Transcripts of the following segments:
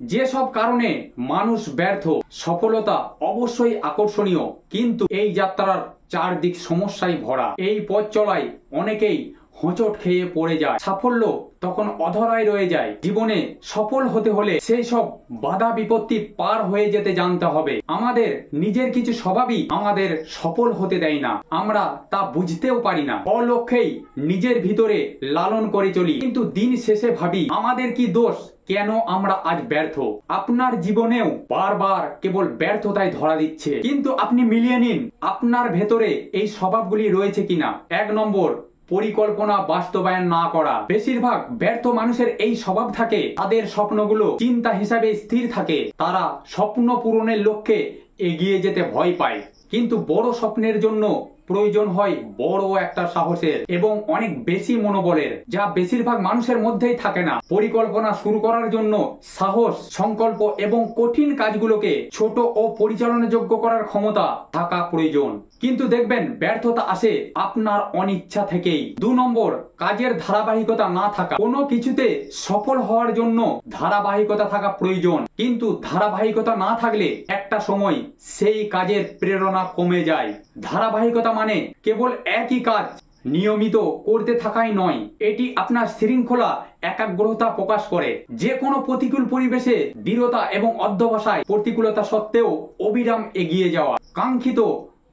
যেসব কারণে মানুষ ব্যর্থ। সফলতা অবশ্যই আকর্ষণীয়, কিন্তু এই যাত্রার চারদিক সমস্যায় ভরা। এই পথ চলায় অনেকেই হোঁচট খেয়ে পড়ে যায়, সাফল্য তখন অধরায় রয়ে যায়। জীবনে সফল হতে হলে সেই সব বাধা বিপত্তি পার হয়ে যেতে জানতে হবে। আমাদের নিজের কিছু স্বভাবই আমাদের সফল হতে দেয় না, আমরা তা বুঝতেও পারি না। অলক্ষ্যেই নিজের ভিতরে লালন করে চলি, কিন্তু দিন শেষে ভাবি আমাদের কি দোষ, কেন আমরা আজ ব্যর্থ। আপনার জীবনেও বারবার কেবল ব্যর্থতায় ধরা দিচ্ছে, কিন্তু আপনি মিলিয়ে নিন আপনার ভেতরে এই স্বভাবগুলি রয়েছে কিনা। 1 নম্বর, পরিকল্পনা বাস্তবায়ন না করা। বেশিরভাগ ব্যর্থ মানুষের এই স্বভাব থাকে, তাদের স্বপ্নগুলো চিন্তা হিসাবে স্থির থাকে। তারা স্বপ্ন পূরণের লক্ষ্যে এগিয়ে যেতে ভয় পায়, কিন্তু বড় স্বপ্নের জন্য প্রয়োজন হয় বড় একটা সাহসের এবং অনেক বেশি মনোবলের, যা বেশিরভাগ মানুষের মধ্যেই থাকে না। পরিকল্পনা শুরু করার জন্য সাহস, সংকল্প এবং কঠিন কাজগুলোকে ছোট ও পরিচালনাযোগ্য করার ক্ষমতা থাকা প্রয়োজন। কিন্তু দেখবেন ব্যর্থতা আসে আপনার অনিচ্ছা থেকেই। 2 নম্বর, কাজের ধারাবাহিকতা না থাকা। কোনো কিছুতে সফল হওয়ার জন্য ধারাবাহিকতা থাকা প্রয়োজন, কিন্তু ধারাবাহিকতা না থাকলে একটা সময় সেই কাজের প্রেরণা কমে যায়। ধারাবাহিকতা মানে কেবল একই কাজ নিয়মিত করতে থাকাই নয়, এটি আপনার শৃঙ্খলা, একাগ্রতা প্রকাশ করে। যে কোনো প্রতিকূল পরিবেশে দৃঢ়তা এবং অধ্যবসায়, প্রতিকূলতা সত্ত্বেও অবিরাম এগিয়ে যাওয়া, কাঙ্ক্ষিত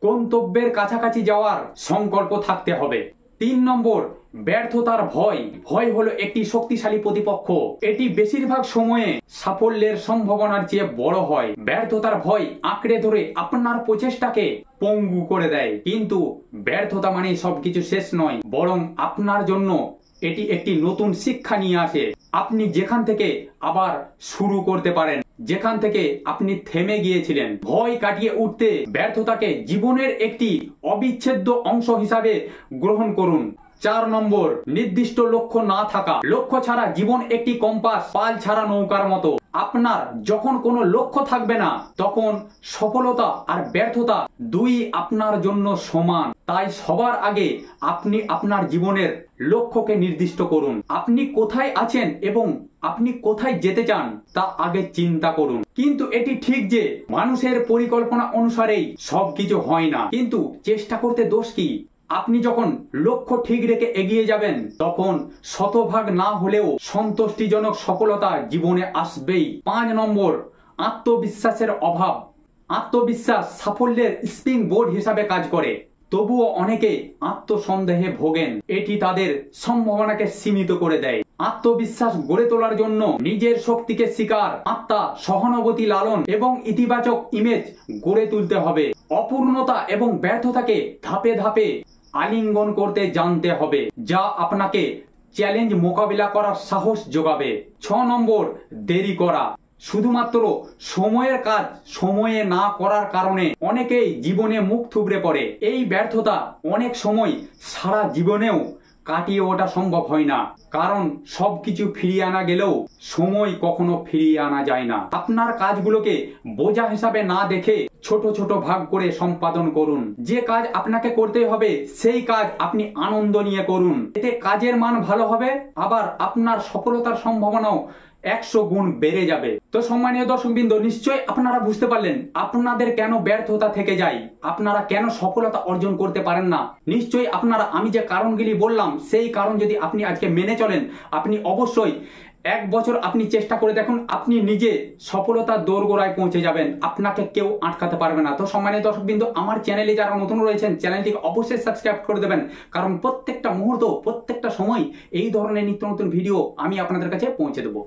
গন্তব্যের কাছাকাছি যাওয়ার সংকল্প থাকতে হবে। 3 নম্বর, ব্যর্থতার ভয়। ভয় হলো একটি শক্তিশালী প্রতিপক্ষ, এটি বেশিরভাগ সময়ে সাফল্যের সম্ভাবনার চেয়ে বড় হয়। ব্যর্থতার ভয় আঁকড়ে ধরে আপনার প্রচেষ্টাকে পঙ্গু করে দেয়, কিন্তু ব্যর্থতা মানে সবকিছু শেষ নয়, বরং আপনার জন্য এটি একটি নতুন শিক্ষা নিয়ে আসে। আপনি যেখান থেকে আবার শুরু করতে পারেন, যেখান থেকে আপনি থেমে গিয়েছিলেন। ভয় কাটিয়ে উঠতে ব্যর্থতাকে জীবনের একটি অবিচ্ছেদ্য অংশ হিসাবে গ্রহণ করুন। 4 নম্বর, নির্দিষ্ট লক্ষ্য না থাকা। লক্ষ্য ছাড়া জীবন একটি কম্পাস, পাল ছাড়া নৌকার মতো। আপনার যখন কোনো লক্ষ্য থাকবে না, তখন সফলতা আর ব্যর্থতা দুই আপনার জন্য সমান। তাই সবার আগে আপনি আপনার জীবনের লক্ষ্যকে নির্দিষ্ট করুন। আপনি কোথায় আছেন এবং আপনি কোথায় যেতে চান তা আগে চিন্তা করুন। কিন্তু এটি ঠিক যে মানুষের পরিকল্পনা অনুসারেই সবকিছু হয় না, কিন্তু চেষ্টা করতে দোষ কি? আপনি যখন লক্ষ্য ঠিক রেখে এগিয়ে যাবেন, তখন শতভাগ না হলেও সন্তুষ্টিজনক সফলতা জীবনে আসবেই। 5 নম্বর, আত্মবিশ্বাসের অভাব। আত্মবিশ্বাস সাফল্যের স্প্রিং বোর্ড হিসাবে কাজ করে, তবুও অনেকে আত্মসন্দেহে ভোগেন। এটি তাদের সম্ভাবনাকে সীমিত করে দেয়। আত্মবিশ্বাস গড়ে তোলার জন্য নিজের শক্তিকে স্বীকার, আত্মা, সহানুভূতি, লালন এবং ইতিবাচক ইমেজ গড়ে তুলতে হবে। অপূর্ণতা এবং ব্যর্থতাকে ধাপে ধাপে আলিঙ্গন করতে জানতে হবে, যা আপনাকে চ্যালেঞ্জ মোকাবিলা করার সাহস যোগাবে। 6 নম্বর, দেরি করা। শুধুমাত্র সময়ের কাজ সময়ে না করার কারণে অনেকেই জীবনে মুখ থুবড়ে পড়ে। এই ব্যর্থতা অনেক সময় সারা জীবনেও কাটিয়ে ওঠা সম্ভব হয় না, কারণ সবকিছু ফিরিয়ে আনা গেলেও সময় কখনো ফিরিয়ে আনা যায় না। আপনার কাজগুলোকে বোঝা হিসাবে না দেখে ছোট ছোট ভাগ করে সম্পাদন করুন। যে কাজ আপনাকে করতে হবে সেই কাজ আপনি আনন্দ নিয়ে করুন, এতে কাজের মান ভালো হবে, আবার আপনার সফলতার সম্ভাবনাও 100 গুণ বেড়ে যাবে। তো সম্মানীয় দর্শকবৃন্দ, নিশ্চয়ই আপনারা বুঝতে পারলেন আপনাদের কেন ব্যর্থতা থেকে যায়, আপনারা কেন সফলতা অর্জন করতে পারেন না। নিশ্চয়ই আপনারা আমি যে কারণগুলি বললাম সেই কারণ যদি আপনি আজকে মেনে চলেন, আপনি অবশ্যই 1 বছর আপনি চেষ্টা করে দেখুন, আপনি নিজে সফলতার দোরগোড়ায় পৌঁছে যাবেন, আপনাকে কেউ আটকাতে পারবে না। তো সম্মানীয় দর্শকবৃন্দ, আমার চ্যানেলে যারা নতুন রয়েছেন চ্যানেলটিকে অবশ্যই সাবস্ক্রাইব করে দেবেন, কারণ প্রত্যেকটা মুহূর্ত, প্রত্যেকটা সময় এই ধরনের নিত্য নতুন ভিডিও আমি আপনাদের কাছে পৌঁছে দেবো।